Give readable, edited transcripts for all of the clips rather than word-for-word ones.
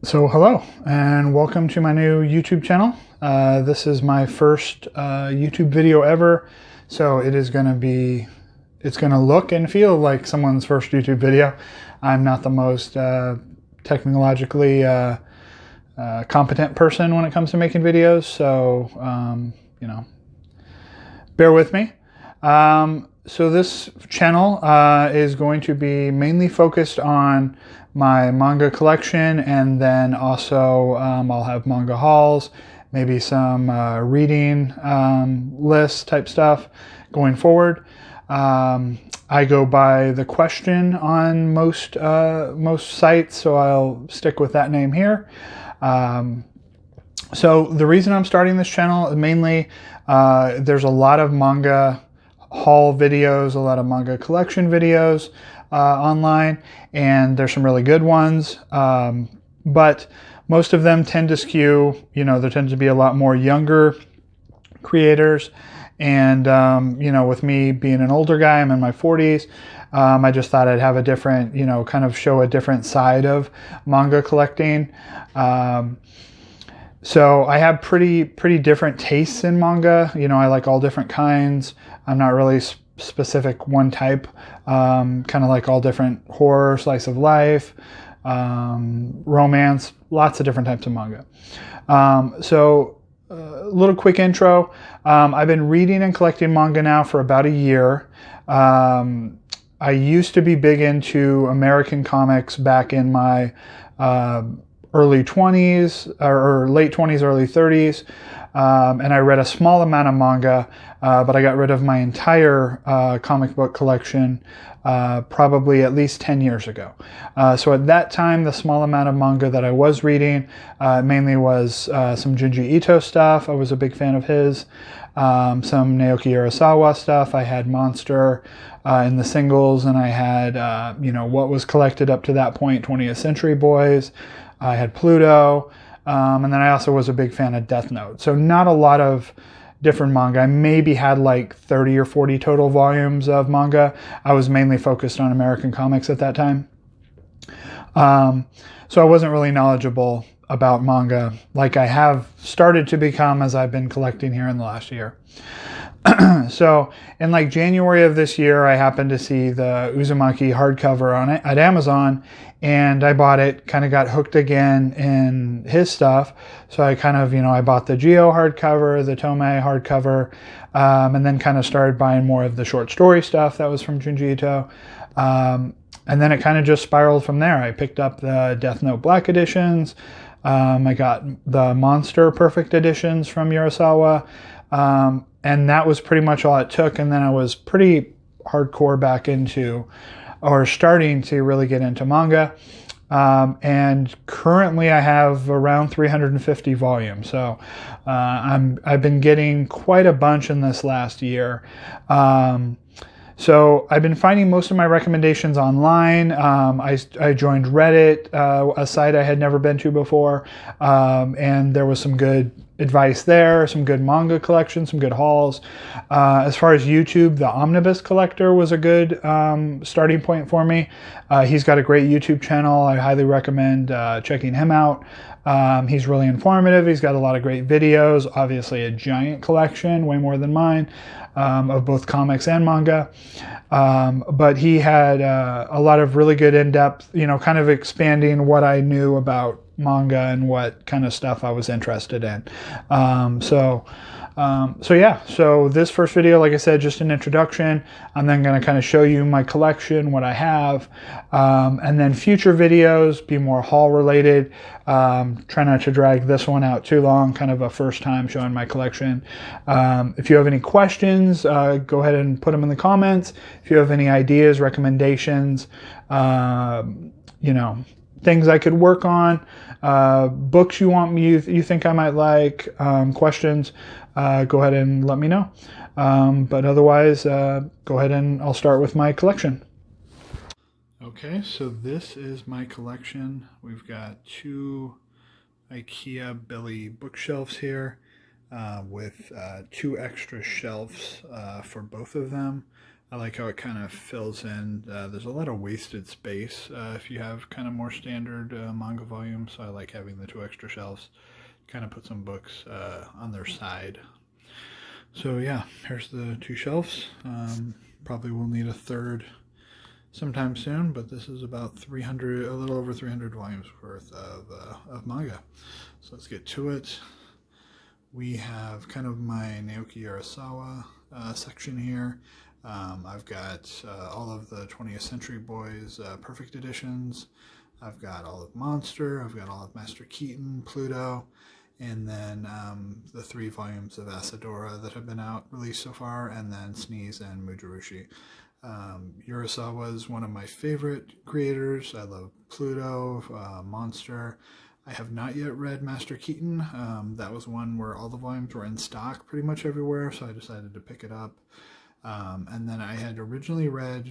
So hello and welcome to my new YouTube channel. This is my first YouTube video ever, so it's going to look and feel like someone's first YouTube video. I'm not the most technologically competent person when it comes to making videos, so bear with me. So this channel is going to be mainly focused on my manga collection, and then also I'll have manga hauls, maybe some reading list type stuff going forward. I go by the question on most sites, so I'll stick with that name here. So the reason I'm starting this channel is mainly there's a lot of manga haul videos, a lot of manga collection videos online, and there's some really good ones. But most of them tend to skew, there tends to be a lot more younger creators. And, with me being an older guy, I'm in my 40s. I just thought I'd have a different, kind of show a different side of manga collecting. So I have pretty different tastes in manga. I like all different kinds. I'm not really specific one type. Kind of like all different horror, slice of life, romance, lots of different types of manga. So a little quick intro. I've been reading and collecting manga now for about a year. I used to be big into American comics back in my early 20s or late 20s, early 30s. And I read a small amount of manga, but I got rid of my entire comic book collection probably at least 10 years ago. So at that time, the small amount of manga that I was reading mainly was some Genji Ito stuff. I was a big fan of his. Some Naoki Urasawa stuff. I had Monster in the singles, and I had, what was collected up to that point, 20th Century Boys. I had Pluto, and then I also was a big fan of Death Note. So not a lot of different manga. I maybe had like 30 or 40 total volumes of manga. I was mainly focused on American comics at that time. So I wasn't really knowledgeable about manga like I have started to become as I've been collecting here in the last year. So in like January of this year, I happened to see the Uzumaki hardcover on it at Amazon, and I bought it, kind of got hooked again in his stuff. So I kind of, I bought the Geo hardcover, the Tomei hardcover, and then kind of started buying more of the short story stuff that was from Junji Ito. And then it kind of just spiraled from there. I picked up the Death Note Black editions. I got the Monster Perfect editions from Urasawa. And that was pretty much all it took. And then I was pretty hardcore back into, or starting to really get into manga. And currently I have around 350 volumes. So I've been getting quite a bunch in this last year. So I've been finding most of my recommendations online. I joined Reddit, a site I had never been to before, and there was some good advice there, some good manga collections, some good hauls. As far as YouTube, the Omnibus Collector was a good starting point for me. He's got a great YouTube channel. I highly recommend checking him out. He's really informative. He's got a lot of great videos, obviously a giant collection, way more than mine, of both comics and manga. But he had a lot of really good in-depth, kind of expanding what I knew about manga and what kind of stuff I was interested in. So this first video, like I said, just an introduction. I'm then going to kind of show you my collection, what I have, and then future videos be more haul related. Try not to drag this one out too long, kind of a first time showing my collection. If you have any questions, go ahead and put them in the comments. If you have any ideas, recommendations, things I could work on, books you think I might like, questions, go ahead and let me know. But otherwise, go ahead and I'll start with my collection. Okay, so this is my collection. We've got two IKEA Billy bookshelves here with two extra shelves for both of them. I like how it kind of fills in. There's a lot of wasted space if you have kind of more standard manga volumes, so I like having the 2 extra shelves. Kind of put some books on their side. So yeah, here's the 2 shelves. Probably will need a third sometime soon, but this is about 300, a little over 300 volumes worth of manga. So let's get to it. We have kind of my Naoki Urasawa section here. I've got all of the 20th Century Boys Perfect Editions. I've got all of Monster. I've got all of Master Keaton, Pluto, and then the 3 volumes of Asadora that have been released so far, and then Sneeze and Mujirushi. Urasawa is one of my favorite creators. I love Pluto, Monster. I have not yet read Master Keaton. That was one where all the volumes were in stock pretty much everywhere, so I decided to pick it up. And then I had originally read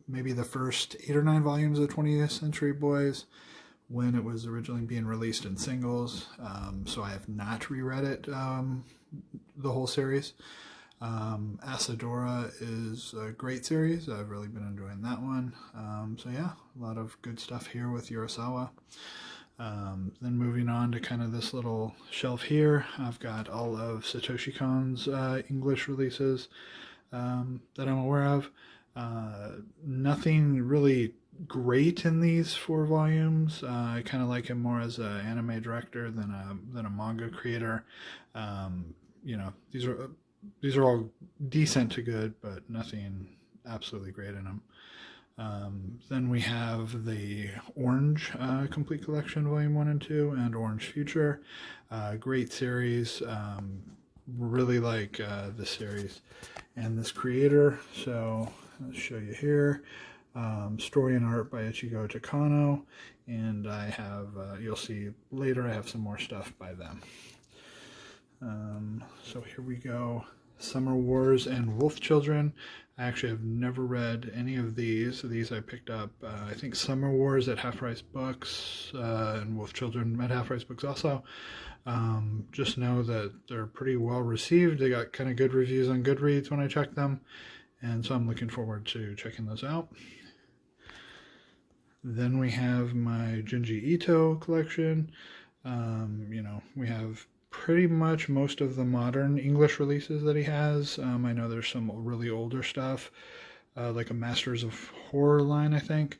maybe the first 8 or 9 volumes of 20th Century Boys when it was originally being released in singles. So I have not reread it, the whole series. Asadora is a great series. I've really been enjoying that one. So yeah, a lot of good stuff here with Urasawa. Then moving on to kind of this little shelf here, I've got all of Satoshi Kon's English releases that I'm aware of. Nothing really great in these 4 volumes. I kind of like him more as an anime director than a manga creator. You know, these are all decent to good, but nothing absolutely great in them. Then we have the Orange Complete Collection Volume 1 and 2 and Orange Future. Great series. Really like this series and this creator. So I'll show you here. Story and art by Ichigo Takano. And I have, you'll see later, I have some more stuff by them. So here we go. Summer Wars and Wolf Children. I actually have never read any of these. These I picked up, I think Summer Wars at Half Price Books and Wolf Children at Half Price Books also. Just know that they're pretty well received. They got kind of good reviews on Goodreads when I checked them. And so I'm looking forward to checking those out. Then we have my Genji Ito collection. You know, we have pretty much most of the modern English releases that he has. I know there's some really older stuff, like a Masters of Horror line, I think.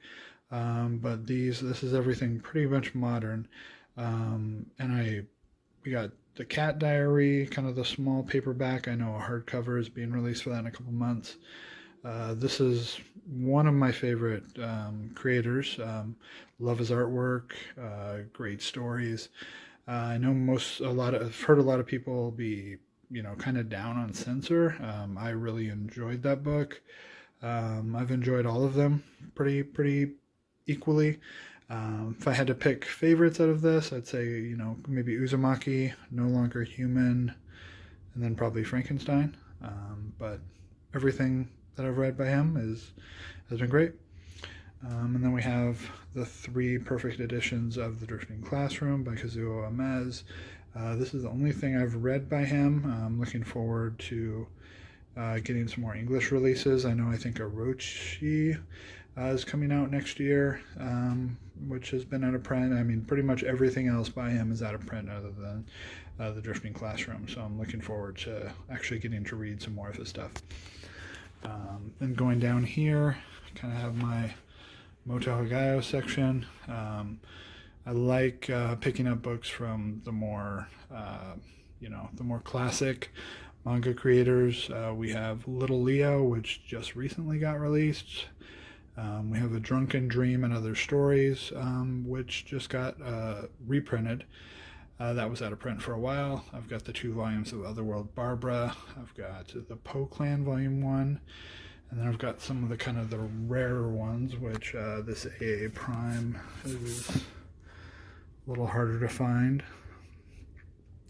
But this is everything pretty much modern. And we got the Cat Diary, kind of the small paperback. I know a hardcover is being released for that in a couple months. This is one of my favorite creators. Love his artwork, great stories. I know I've heard a lot of people be, you know, kind of down on Censor. I really enjoyed that book. I've enjoyed all of them pretty equally. If I had to pick favorites out of this, I'd say, you know, maybe Uzumaki, No Longer Human, and then probably Frankenstein. But everything that I've read by him has been great. And then we have the 3 perfect editions of The Drifting Classroom by Kazuo Amaz. This is the only thing I've read by him. I'm looking forward to getting some more English releases. I think Orochi is coming out next year, which has been out of print. I mean, pretty much everything else by him is out of print other than The Drifting Classroom. So I'm looking forward to actually getting to read some more of his stuff. Then going down here, kind of have my Moto Hagayo section. I like picking up books from the more, the more classic manga creators. We have Little Leo, which just recently got released. We have A Drunken Dream and Other Stories, which just got reprinted. That was out of print for a while. I've got the 2 volumes of Otherworld Barbara. I've got the Poe Clan Volume 1. And then I've got some of the kind of the rarer ones, which this AA Prime is a little harder to find.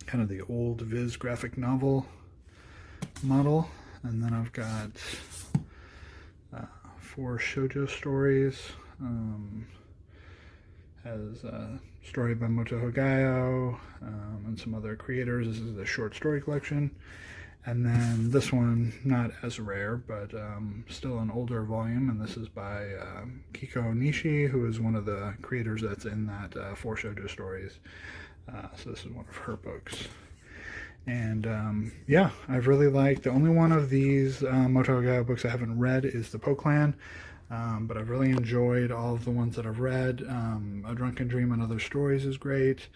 Kind of the old Viz graphic novel model. And then I've got 4 shoujo stories. Has a story by Moto Hagayo and some other creators. This is a short story collection. And then this one, not as rare, but still an older volume, and this is by Kiko Nishi, who is one of the creators that's in that 4 Shoujo Stories. So this is one of her books. And yeah, I've really liked, the only one of these Motoga books I haven't read is the Poklan, but I've really enjoyed all of the ones that I've read. A Drunken Dream and Other Stories is great.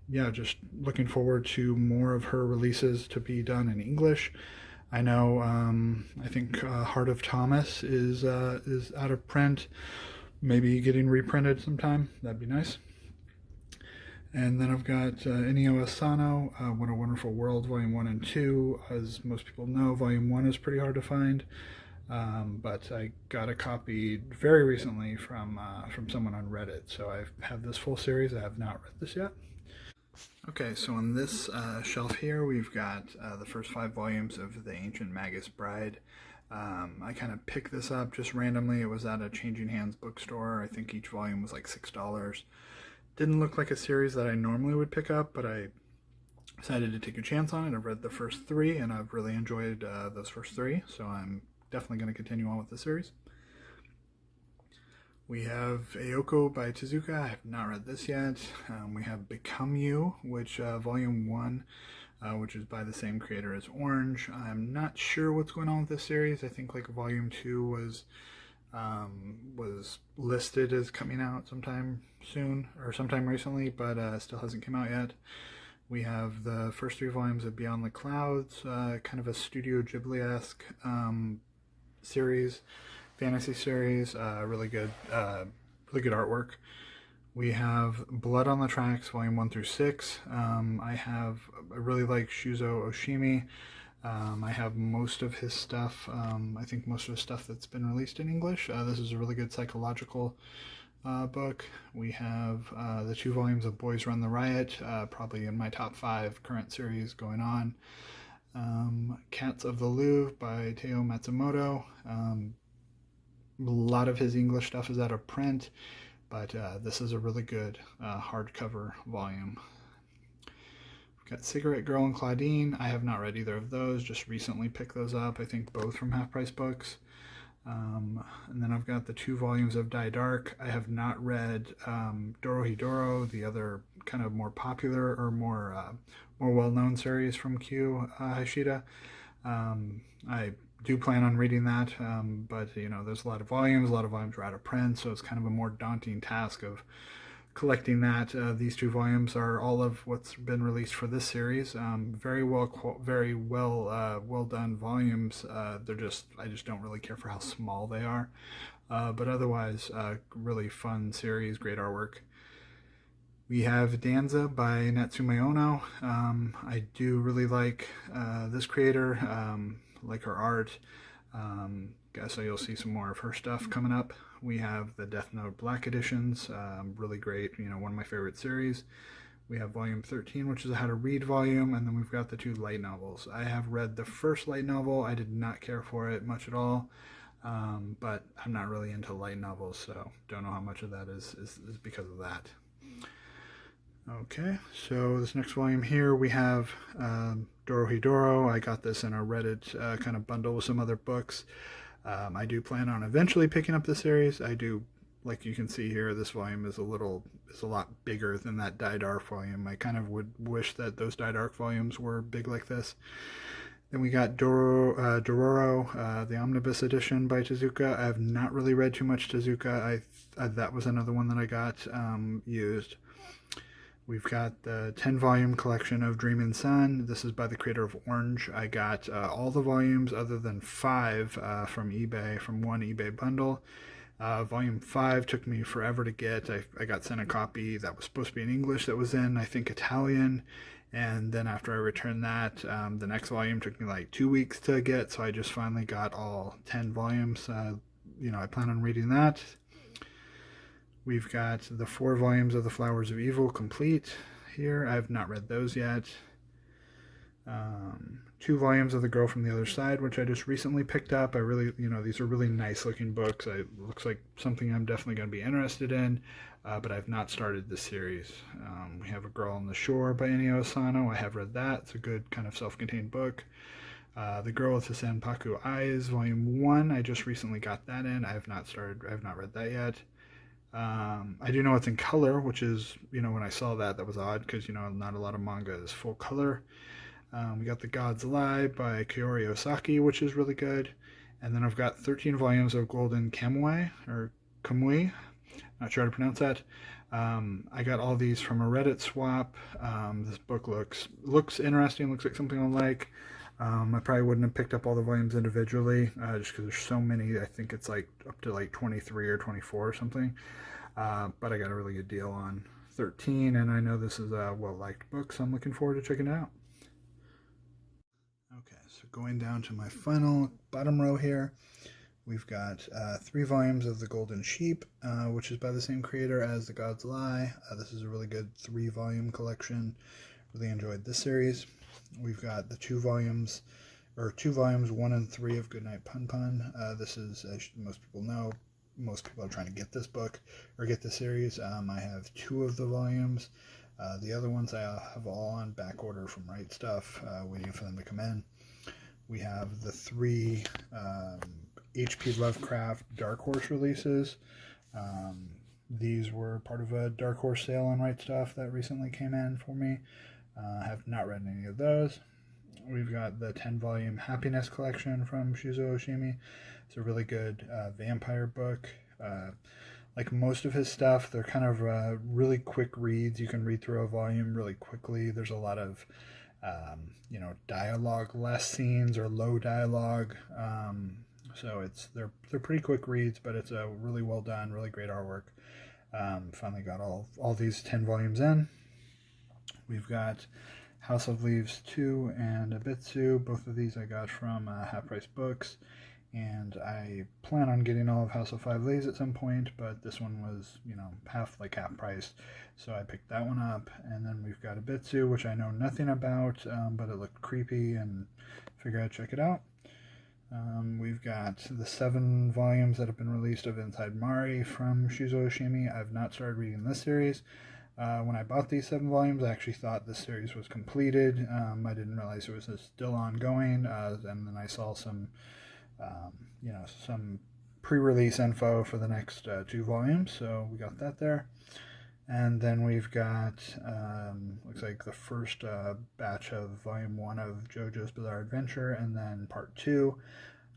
Yeah, just looking forward to more of her releases to be done in English. I know, I think Heart of Thomas is out of print, maybe getting reprinted sometime. That'd be nice. And then I've got Inio Asano, What a Wonderful World, Volume 1 and 2. As most people know, Volume 1 is pretty hard to find, but I got a copy very recently from someone on Reddit, so I have this full series. I have not read this yet. Okay, so on this shelf here, we've got the first 5 volumes of The Ancient Magus Bride. I kind of picked this up just randomly. It was at a Changing Hands bookstore. I think each volume was like $6. Didn't look like a series that I normally would pick up, but I decided to take a chance on it. I've read the first 3, and I've really enjoyed those first 3, so I'm definitely going to continue on with the series. We have Ayoko by Tazuka. I have not read this yet. We have Become You, which Volume 1, which is by the same creator as Orange. I'm not sure what's going on with this series. I think like Volume 2 was listed as coming out sometime soon or sometime recently, but still hasn't come out yet. We have the first 3 volumes of Beyond the Clouds, kind of a Studio Ghibli-esque series. Fantasy series, really good artwork. We have Blood on the Tracks, Volume 1 through 6. I really like Shuzo Oshimi. I have most of his stuff. I think most of the stuff that's been released in English. This is a really good psychological book. We have the 2 volumes of Boys Run the Riot, probably in my top 5 current series going on. Cats of the Louvre by Teo Matsumoto. A lot of his English stuff is out of print, but this is a really good hardcover volume. We've got Cigarette Girl and Claudine. I have not read either of those, just recently picked those up, I think both from Half Price Books. And then I've got the 2 volumes of Die Dark. I have not read Dorohedoro, the other kind of more popular or more well-known series from Q Hashida. I do plan on reading that, but you know, there's a lot of volumes are out of print, so it's kind of a more daunting task of collecting that. These 2 volumes are all of what's been released for this series. Very well done volumes. I just don't really care for how small they are, but otherwise really fun series, great artwork. We have Danza by Natsume Ono. I do really like this creator, like her art. So you'll see some more of her stuff coming up. We have the Death Note Black editions, really great, you know, one of my favorite series. We have volume 13, which is a how to read volume, and then we've got the 2 light novels. I have read the first light novel. I did not care for it much at all, but I'm not really into light novels, so don't know how much of that is because of that. Okay, so this next volume here we have Dorohedoro. I got this in a Reddit kind of bundle with some other books. I do plan on eventually picking up the series. I do, like you can see here, this volume is a lot bigger than that Die Dark volume. I kind of would wish that those Die Dark volumes were big like this. Then we got Dororo, the Omnibus edition by Tazuka. I have not really read too much Tazuka. That was another one that I got used. We've got the 10-volume collection of Dreamin' Sun. This is by the creator of Orange. I got all the volumes other than 5 from eBay, from one eBay bundle. Volume 5 took me forever to get. I got sent a copy that was supposed to be in English that was in, I think, Italian. And then after I returned that, the next volume took me like 2 weeks to get, so I just finally got all 10 volumes. You know, I plan on reading that. We've got the 4 volumes of The Flowers of Evil complete here. I have not read those yet. 2 volumes of The Girl from the Other Side, which I just recently picked up. I really, these are really nice looking books. It looks like something I'm definitely going to be interested in, but I've not started this series. We have A Girl on the Shore by Ennio Asano. I have read that. It's a good kind of self-contained book. The Girl with the Senpaku Eyes, Volume 1. I just recently got that in. I have not read that yet. I do know it's in color, which is, when I saw that was odd because, not a lot of manga is full color. We got The God's Lie by Kaori Osaki, which is really good. And then I've got 13 volumes of Golden Kamui, or Kamui, not sure how to pronounce that. I got all these from a Reddit swap. This book looks interesting, looks like something I'll like. I probably wouldn't have picked up all the volumes individually, just because there's so many. I think it's like up to like 23 or 24 or something. But I got a really good deal on 13, and I know this is a well-liked book, so I'm looking forward to checking it out. Okay, so going down to my final bottom row here, we've got 3 volumes of The Golden Sheep, which is by the same creator as The God's Lie. This is a really good 3-volume collection. Really enjoyed this series. We've got the 2 volumes 1 and 3 of Goodnight Pun Pun. This is, as most people know, most people are trying to get this book or get the series. I have 2 of the volumes. The other ones I have all on back order from Right Stuff, waiting for them to come in. We have the 3 H.P. Lovecraft Dark Horse releases. These were part of a Dark Horse sale on Right Stuff that recently came in for me. I have not read any of those. We've got the 10-volume Happiness Collection from Shuzo Oshimi. It's a really good vampire book. Like most of his stuff, they're kind of really quick reads. You can read through a volume really quickly. There's a lot of, dialogue, less scenes or low dialogue. So they're pretty quick reads, but it's a really well done, really great artwork. Finally got all these 10 volumes in. We've got House of Leaves 2 and Abitsu. Both of these I got from Half Price Books, and I plan on getting all of House of 5 Leaves at some point, but this one was, half price, so I picked that one up. And then we've got Abitsu, which I know nothing about, but it looked creepy and figured I'd check it out. We've got the 7 volumes that have been released of Inside Mari from Shuzo Oshimi. I've not started reading this series. When I bought these 7 volumes, I actually thought this series was completed. I didn't realize it was still ongoing, and then I saw some pre-release info for the next 2 volumes, so we got that there. And then we've got, looks like the first batch of Volume 1 of JoJo's Bizarre Adventure, and then Part 2.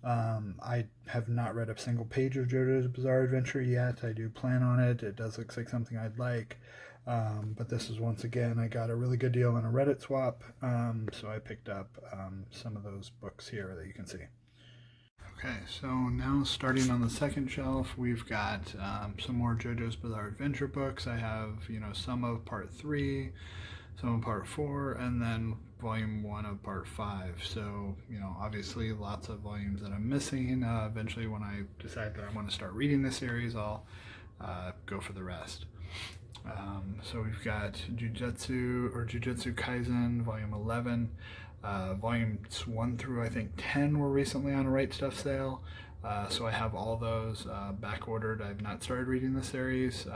I have not read a single page of JoJo's Bizarre Adventure yet. I do plan on it. It does look like something I'd like. But this is, once again, I got a really good deal on a Reddit swap, so I picked up some of those books here that you can see. Okay, so now starting on the second shelf, we've got some more JoJo's Bizarre Adventure books. I have, some of Part 3, some of Part 4, and then Volume 1 of Part 5. So, obviously lots of volumes that I'm missing. Eventually, when I decide that I want to start reading the series, I'll go for the rest. So we've got Jujutsu Kaisen, Volume 11. Volumes 1 through, I think, 10 were recently on a Right Stuff sale. So I have all those back ordered. I've not started reading the series.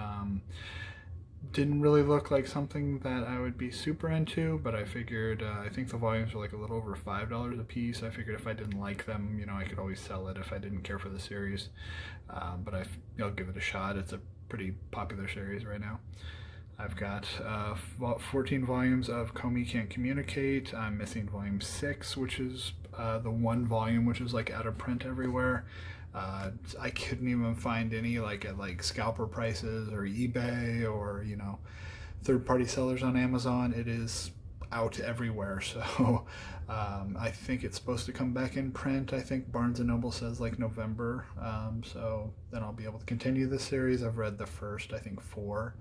Didn't really look like something that I would be super into, but I figured, I think the volumes were like a little over $5 a piece. I figured if I didn't like them, I could always sell it if I didn't care for the series. But I'll give it a shot. It's a pretty popular series right now. I've got 14 volumes of Komi Can't Communicate. I'm missing volume 6, which is the one volume which is like out of print everywhere. I couldn't even find any at scalper prices or eBay or third-party sellers on Amazon. It is out everywhere, so I think it's supposed to come back in print. I think Barnes & Noble says November, so then I'll be able to continue this series. I've read the first, I think, 4,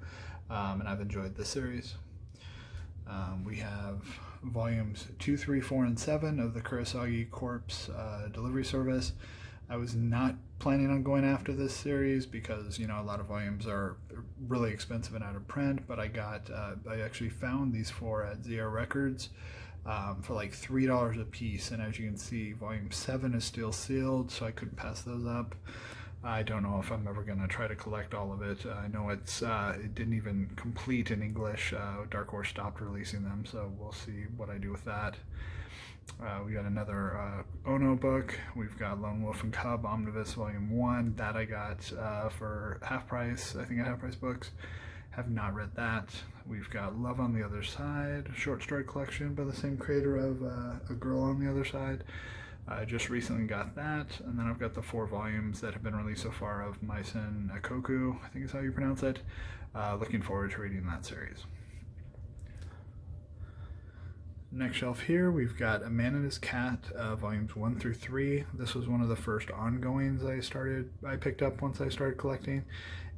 and I've enjoyed this series. We have volumes 2, 3, 4, and 7 of the Kurosagi Corpse delivery service. I was not planning on going after this series because, a lot of volumes are really expensive and out of print, but I actually found these 4 at Zia Records. for like $3 a piece. And as you can see, volume 7 is still sealed, so I couldn't pass those up. I don't know if I'm ever going to try to collect all of it. I know it didn't even complete in English. Dark Horse stopped releasing them, so we'll see what I do with that. We got another Ono book. We've got Lone Wolf and Cub Omnibus Volume 1. That I got for half price, I think at Half Price Books. Have not read that. We've got Love on the Other Side, a short story collection by the same creator of A Girl on the Other Side. I just recently got that, and then I've got the 4 volumes that have been released so far of Maisen Akoku, I think is how you pronounce it. Looking forward to reading that series. Next shelf here, we've got A Man and His Cat, volumes 1 through 3. This was one of the first ongoings I picked up once I started collecting,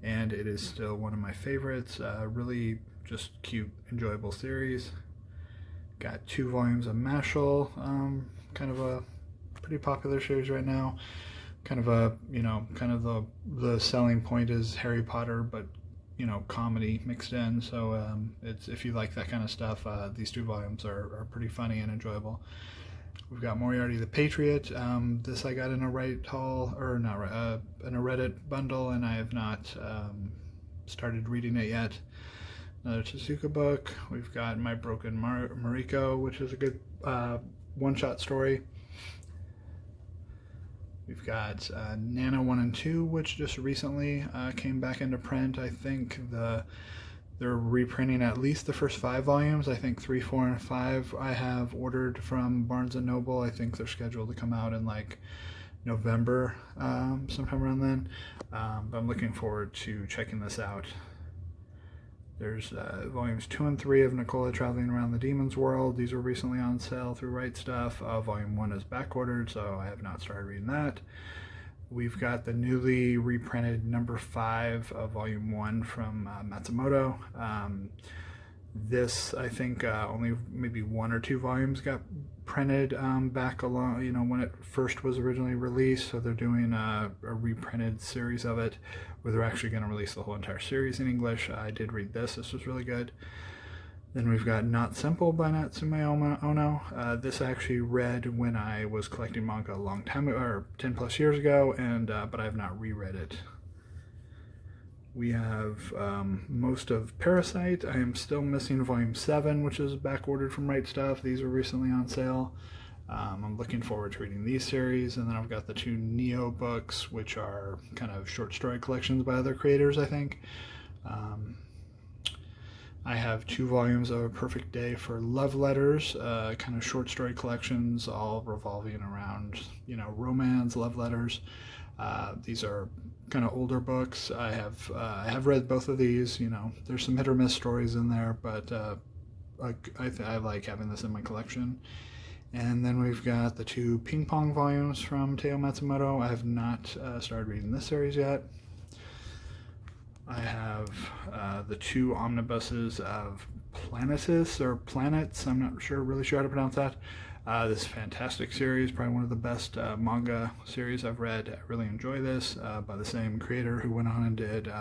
and it is still one of my favorites. Really just cute, enjoyable series. Got 2 volumes of Mashal, kind of a pretty popular series right now. Kind of a, kind of the selling point is Harry Potter, but comedy mixed in. So it's, if you like that kind of stuff, these 2 volumes are pretty funny and enjoyable. We've got Moriarty the Patriot. This I got in a in a Reddit bundle, and I have not started reading it yet. Another Tazuka book. We've got My Broken Mariko, which is a good one-shot story. We've got Nana 1 and 2, which just recently came back into print. I think they're reprinting at least the first 5 volumes. I think 3, 4, and 5 I have ordered from Barnes & Noble. I think they're scheduled to come out in like November, sometime around then. But I'm looking forward to checking this out. There's volumes 2 and 3 of Nicola Traveling Around the Demon's World. These were recently on sale through Right Stuff. Volume 1 is back ordered, so I have not started reading that. We've got the newly reprinted number 5 of Volume 1 from Matsumoto. This, I think, only maybe 1 or 2 volumes got printed back along, when it first was originally released. So they're doing a reprinted series of it, where they're actually going to release the whole entire series in English. I did read this. This was really good. Then we've got Not Simple by Natsume Ono. This I actually read when I was collecting manga a long time ago, or 10 plus years ago, and but I have not reread it. We have most of Parasite. I am still missing Volume 7, which is back ordered from Right Stuff. These were recently on sale. I'm looking forward to reading these series. And then I've got the 2 Neo books, which are kind of short story collections by other creators, I think. I have 2 volumes of A Perfect Day for Love Letters, kind of short story collections, all revolving around, romance, love letters. These are kind of older books. I have read both of these. There's some hit or miss stories in there, but I like having this in my collection. And then we've got the 2 Ping Pong volumes from Teo Matsumoto. I have not started reading this series yet. I have the 2 omnibuses of Planetus or Planets. I'm not really sure how to pronounce that. This fantastic series, probably one of the best manga series I've read. I really enjoy this, by the same creator who went on and did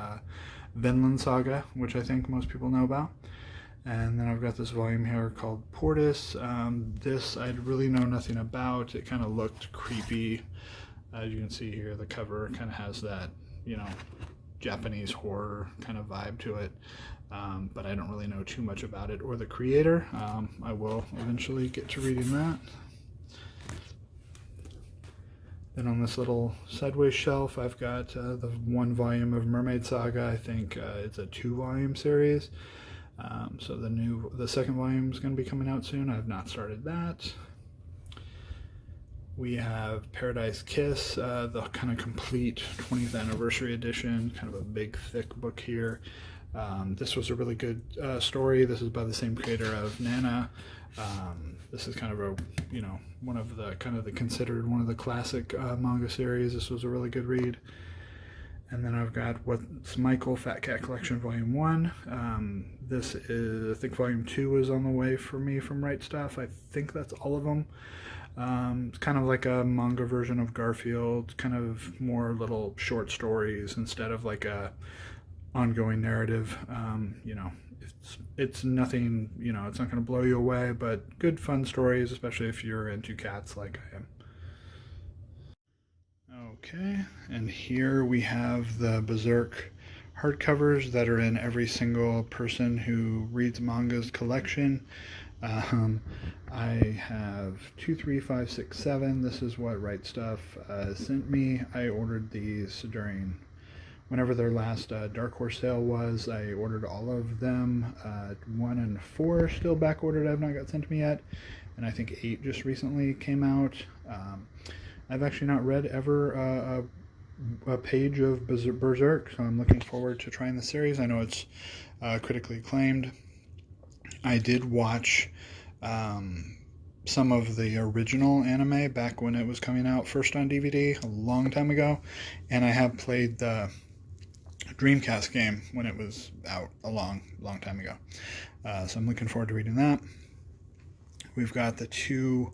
Vinland Saga, which I think most people know about. And then I've got this volume here called Portis. This I really know nothing about. It kind of looked creepy. As you can see here, the cover kind of has that, Japanese horror kind of vibe to it. But I don't really know too much about it or the creator. I will eventually get to reading that. Then on this little sideways shelf, I've got the 1 volume of Mermaid Saga. I think it's a 2-volume series. So the second volume is going to be coming out soon. I have not started that. We have Paradise Kiss, the kind of complete 20th anniversary edition, kind of a big, thick book here. This was a really good story. This is by the same creator of Nana. This is kind of a, one of the considered one of the classic manga series. This was a really good read. And then I've got What's Michael Fat Cat Collection Volume 1. This is, I think Volume 2 is on the way for me from Right Stuff. I think that's all of them. It's kind of like a manga version of Garfield, kind of more little short stories instead of like a ongoing narrative. You know, it's nothing, you know, it's not going to blow you away, but good fun stories, especially if you're into cats like I am. Okay, and here we have the Berserk hardcovers that are in every single person who reads Manga's collection. I have 2, 3, 5, 6, 7. This is what Right Stuff sent me. I ordered these during whenever their last Dark Horse sale was. I ordered all of them. 1 and 4 still back ordered. I've not got sent to me yet, and I think 8 just recently came out. I've actually not read ever a page of Berserk, so I'm looking forward to trying the series. I know it's critically acclaimed. I did watch some of the original anime back when it was coming out first on DVD a long time ago, and I have played the Dreamcast game when it was out a long time ago. So I'm looking forward to reading that. We've got the two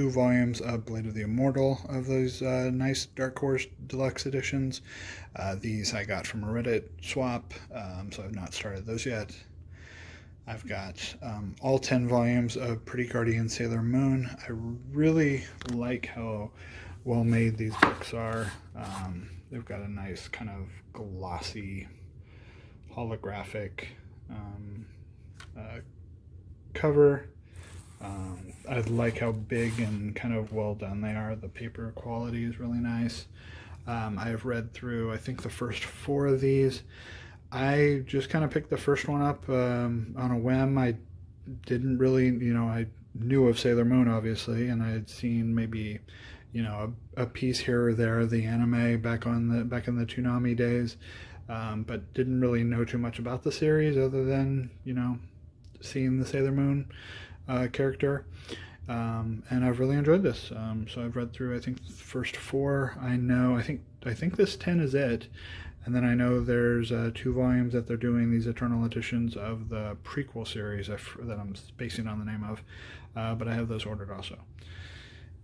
volumes of Blade of the Immortal of those nice Dark Horse Deluxe editions. These I got from a Reddit swap, so I've not started those yet. I've got all 10 volumes of Pretty Guardian Sailor Moon. I really like how well made these books are. They've got a nice kind of glossy, holographic cover. I like how big and kind of well done they are. The paper quality is really nice. I have read through, I think, the first 4 of these. I just kind of picked the first one up on a whim. I didn't really, you know, I knew of Sailor Moon, obviously, and I had seen maybe, you know, a piece here or there of the anime back in the Toonami days, but didn't really know too much about the series other than, you know, seeing the Sailor Moon character. And I've really enjoyed this. So I've read through, I think, the first 4. I think this 10 is it. And then I know there's 2 volumes that they're doing, these Eternal Editions of the prequel series that I'm spacing on the name of, but I have those ordered also.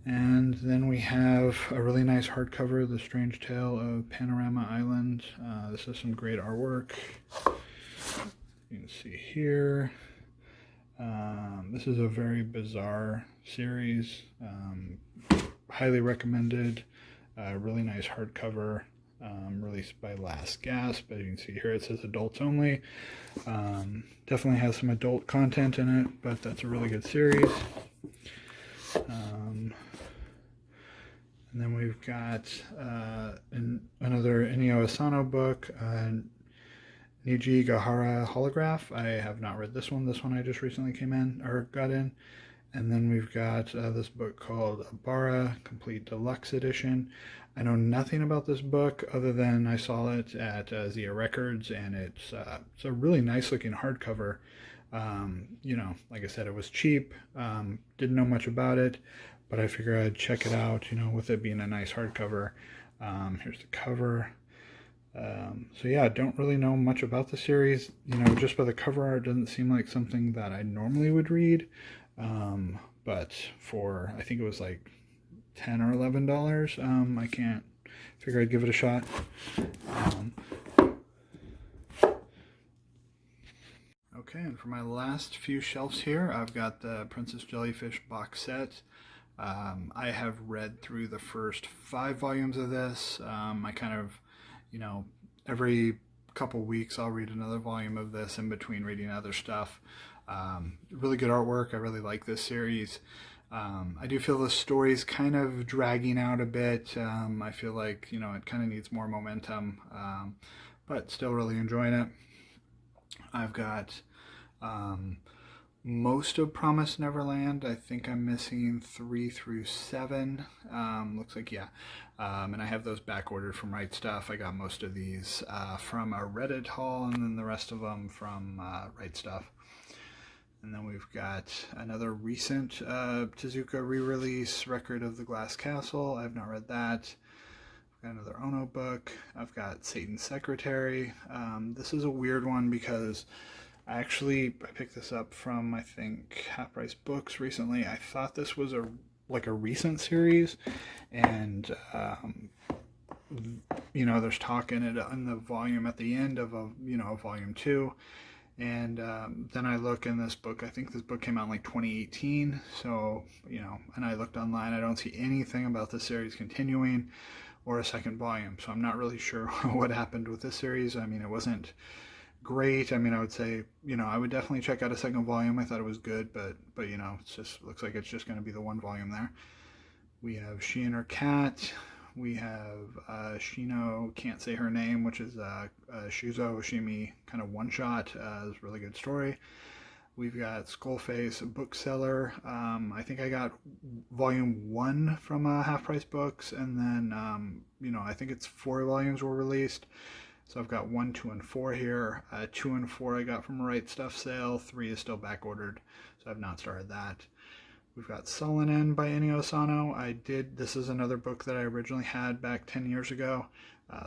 And then we have a really nice hardcover, The Strange Tale of Panorama Island. This is some great artwork. You can see here. This is a very bizarre series. Highly recommended. Really nice hardcover. Released by Last Gasp. As you can see here, it says adults only. Definitely has some adult content in it, but that's a really good series. And then we've got another Inio Asano book, Niji Gahara Holograph. I have not read this one. This one I just recently got in. And then we've got this book called Abarra, Complete Deluxe Edition. I know nothing about this book other than I saw it at Zia Records, and it's a really nice looking hardcover. You know, like I said, it was cheap. Didn't know much about it, but I figured I'd check it out, you know, with it being a nice hardcover. Here's the cover. So yeah, I don't really know much about the series. You know, just by the cover art, it doesn't seem like something that I normally would read. But for, I think it was like $10 or $11, I can't figure I'd give it a shot. Okay, and for my last few shelves here, I've got the Princess Jellyfish Box Set. I have read through the first 5 volumes of this. I kind of, you know, every couple weeks I'll read another volume of this in between reading other stuff. Really good artwork. I really like this series. I do feel the story's kind of dragging out a bit. I feel like, you know, it kind of needs more momentum, but still really enjoying it. I've got most of Promised Neverland. I think I'm missing 3 through 7. Looks like, yeah. And I have those back ordered from Right Stuff. I got most of these from a Reddit haul, and then the rest of them from Right Stuff. And then we've got another recent Tazuka re-release, Record of the Glass Castle. I've not read that. I've got another Ono book. I've got Satan's Secretary. This is a weird one because I picked this up from, I think, Half Price Books recently. I thought this was a recent series, and there's talk in it in the volume at the end of volume 2. And then I look in this book, I think this book came out in like 2018. So, and I looked online, I don't see anything about the series continuing or a second volume. So I'm not really sure what happened with this series. I mean, it wasn't great. I mean, I would say, I would definitely check out a second volume. I thought it was good, but it's just looks like it's just going to be the one volume there. We have She and Her Cat. We have Shino, can't say her name, which is Shuzo Oshimi kind of one-shot. It's a really good story. We've got Skullface, a bookseller. I think I got volume 1 from Half Price Books, and then, I think it's 4 volumes were released. So I've got 1, 2, and 4 here. 2 and 4 I got from a Right Stuff sale. 3 is still back-ordered, so I've not started that. We've got Sullinan by Inio Asano. This is another book that I originally had back 10 years ago.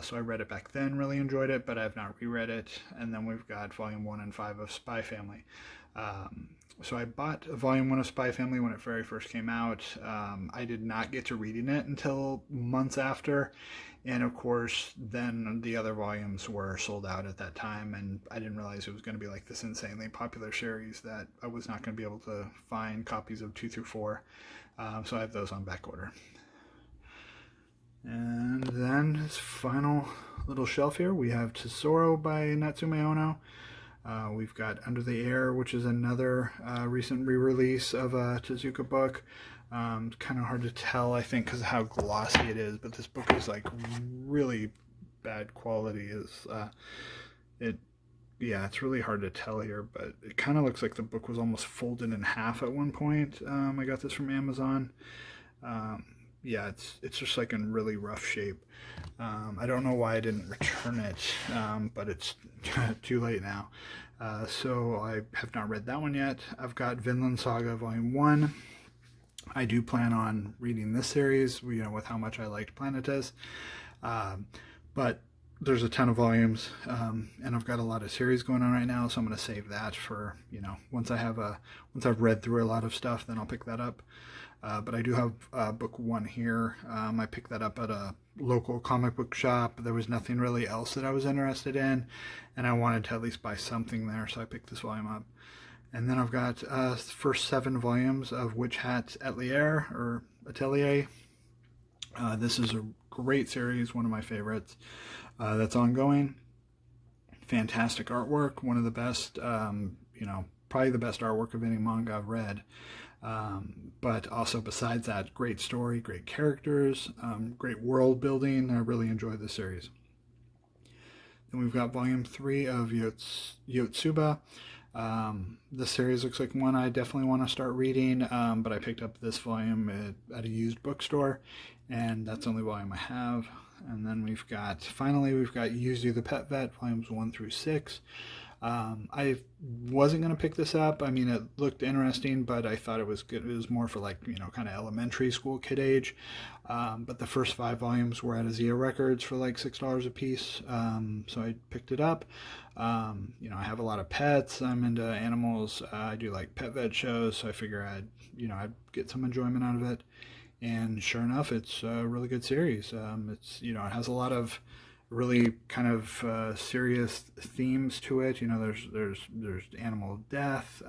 So I read it back then, really enjoyed it, but I have not reread it. And then we've got volume 1 and 5 of Spy Family. So I bought volume 1 of Spy Family when it very first came out. I did not get to reading it until months after. And of course, then the other volumes were sold out at that time, and I didn't realize it was going to be like this insanely popular series that I was not going to be able to find copies of 2 through 4. So I have those on back order. And then this final little shelf here, we have Tesoro by Natsume Ono. We've got Under the Air, which is another recent re-release of a Tazuka book. It's kind of hard to tell, I think, because of how glossy it is, but this book is like really bad quality. It's really hard to tell here, but it kind of looks like the book was almost folded in half at one point. I got this from Amazon. It's just like in really rough shape. I don't know why I didn't return it, but it's too late now. So I have not read that one yet. I've got Vinland Saga Volume 1. I do plan on reading this series, with how much I liked Planetes. But there's a ton of volumes, and I've got a lot of series going on right now, so I'm going to save that for, once I've read through a lot of stuff, then I'll pick that up. But I do have book 1 here. I picked that up at a local comic book shop. There was nothing really else that I was interested in, and I wanted to at least buy something there, so I picked this volume up. And then I've got the first 7 volumes of Witch Hat Atelier. This is a great series, one of my favorites. That's ongoing. Fantastic artwork, one of the best, probably the best artwork of any manga I've read. But also besides that, great story, great characters, great world building. I really enjoyed this series. Then we've got volume 3 of Yotsuba. This series looks like one I definitely want to start reading, but I picked up this volume at a used bookstore, and that's the only volume I have. And then finally we've got Yuzu the Pet Vet, volumes 1 through 6. I wasn't going to pick this up. I mean, it looked interesting, but I thought it was good. It was more for like, kind of elementary school kid age. But the first 5 volumes were at Azia Records for like $6 a piece. So I picked it up. I have a lot of pets. I'm into animals. I do like pet vet shows. So I figure I'd get some enjoyment out of it. And sure enough, it's a really good series. It has a lot of really kind of serious themes to it. There's animal death,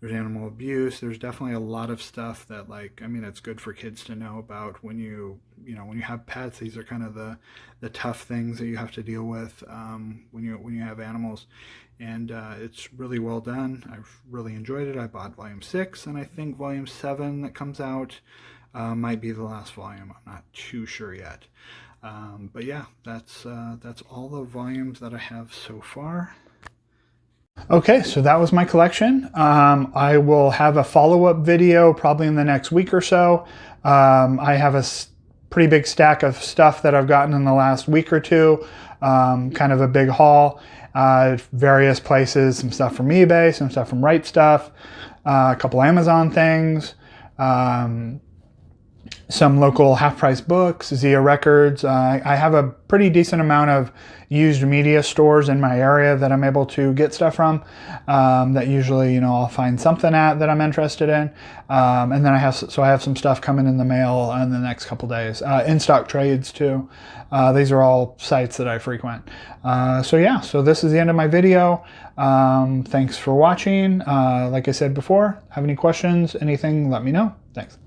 there's animal abuse. There's definitely a lot of stuff that, it's good for kids to know about when you have pets. These are kind of the tough things that you have to deal with when you have animals. And it's really well done. I've really enjoyed it. I bought volume 6, and I think volume 7 that comes out might be the last volume. I'm not too sure yet. But yeah, that's all the volumes that I have so far. Okay, so that was my collection. I will have a follow-up video probably in the next week or so. I have a pretty big stack of stuff that I've gotten in the last week or two, kind of a big haul, various places, some stuff from eBay, some stuff from Right Stuff, a couple Amazon things. some local half-price books, Zia Records. I have a pretty decent amount of used media stores in my area that I'm able to get stuff from. That usually, I'll find something at that I'm interested in. And then I have some stuff coming in the mail in the next couple days. In stock trades too. These are all sites that I frequent. So yeah, so this is the end of my video. Thanks for watching. Like I said before, have any questions, anything, let me know. Thanks.